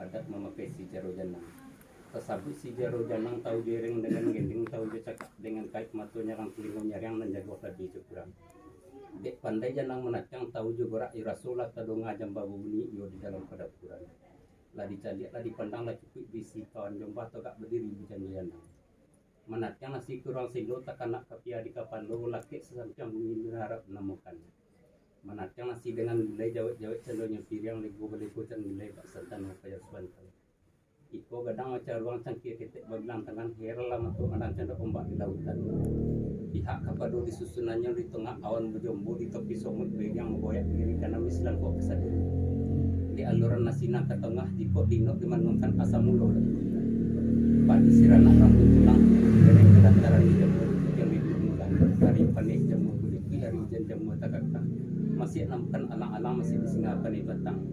adat memakai si jaro janang. Tersabut si jaro janang tahu jereng dengan gending tahu dia cakap dengan kait matunya orang telingonya yang menjaga tadi kurang. Dek pandai janang menacang tahu juga rak irasulah tadong ngajam babu bunyi yo di dalam kedapuran. Lah dicaliak lah dipandang lah cukup bisi kawan jomba atau gak berdiri bujan janang. Menatnya nasi kurang silo tak nak kapia di kapan lo laki sesamping bumi berharap menemukan. Menatnya nasi dengan gulai jawet-jawet cendonya piring lego belego can gulai bak santan kaya suantal. Iko gadang macam ruang cangkir ketek bagilang tangan heral lama tu anak cendok ombak di lautan. Pihak kapado di susunannya di tengah awan berjombo di tepi somut yang memboyak diri karena mislan kok kesadu. Di aluran nasina ke tengah jiko dinok dimanungkan asam mulo. Padi sirana rambut tulang dari kedataran di jamur yang dimulai dari panik jamur kulit dari hujan jamur takakak masih namkan alang-alang masih disingakan di batang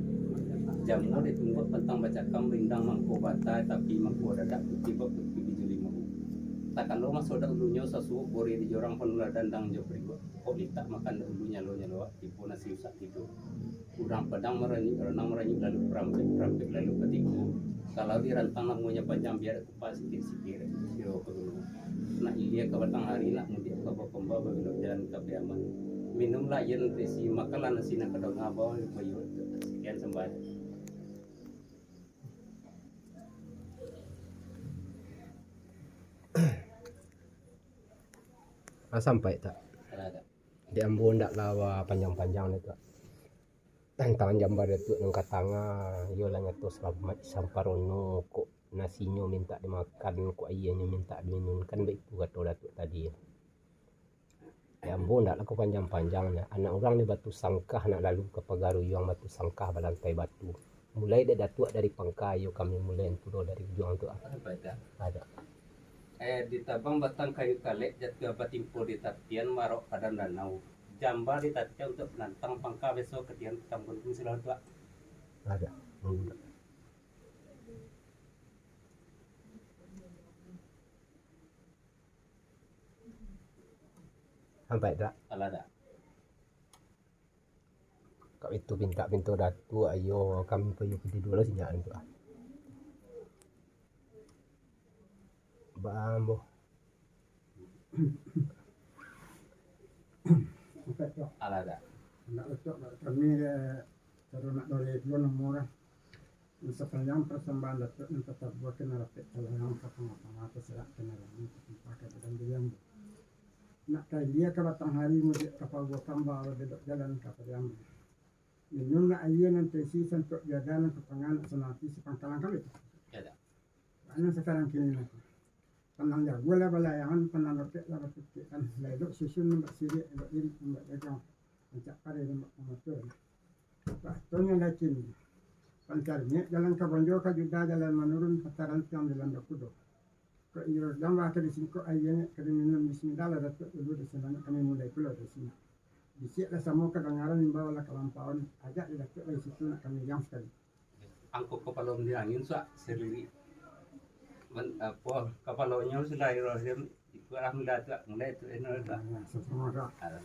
jamur ditunggu petang baca rindang mangko bata tapi mangko dadak putih putih di juli mau takkan lo masuk dah ulunya sasu bori di jorang penular dandang jo berigo kok litak makan ulunya lo nyalo tipu nasi usak tidur urang pedang renang meranyi lalu perampik lalu ketiku. Kalau di rantang namanya panjang biar kupas sikit-sikit siro ke gunung. Nak ilia ke batang hari nak mudik ke Bakomba belok jalan ke Priaman. Minumlah ia nutrisi makalah nasi nak kedong abah bayu sekian sembah. Sampai tak? Ada. Di Ambon ndak lawa panjang-panjang itu. Tangan jambar itu nang katanga yo lah ngetos samparono kok nasinya minta dimakan kok ayahnya minta diminum kan begitu kata datuk tadi ya ambo ndak laku panjang-panjangnya anak orang di Batu Sangkah nak lalu ke Pagaruyung Batu Sangkah balantai batu mulai dari datuk dari Pangkayo kami mulai itu dari ujung tu ada Di tabang batang kayu kalek jatuh batimpo di Tatian marok pada danau Jamba di Tatian untuk menantang Pangka besok ketian tambun silau tua ada sampai tak ada kau itu minta pintu datu ayo kami pergi dulu sinyal itu bambo ada nak letak kami cara nak dari dua nomor sepanjang persembahan letak yang tetap buat kena rapet kalau yang apa serak kena yang pakai badan dia nak kayak dia ke batang hari mudik kapal gua kambal bedok jalan kapal yang minum nak ayah nanti si sentuk jalan ke pengan senati sepangkalan kali itu ada karena sekarang kini nak tenang ya gue lah balayangan pernah letak lah betul kan ledok susun mbak sirik mbak diri mbak dagang mencak pada mbak motor bahtonya lakin pancarnya jalan ke Bonjo ke Juda jalan menurun pataran tiang jalan Dakudo ke iyo gambar ke di sini kok ayahnya ke minum bismillah lah datuk dulu di sana kami mulai keluar di sini disik lah sama kedengaran bawa lah kelampauan ajak di datuk dari situ nak kami yang sekali angkut kepala di angin suak sendiri apa kepalanya sudah irohim itu alhamdulillah tu mulai tu enak sesuatu ada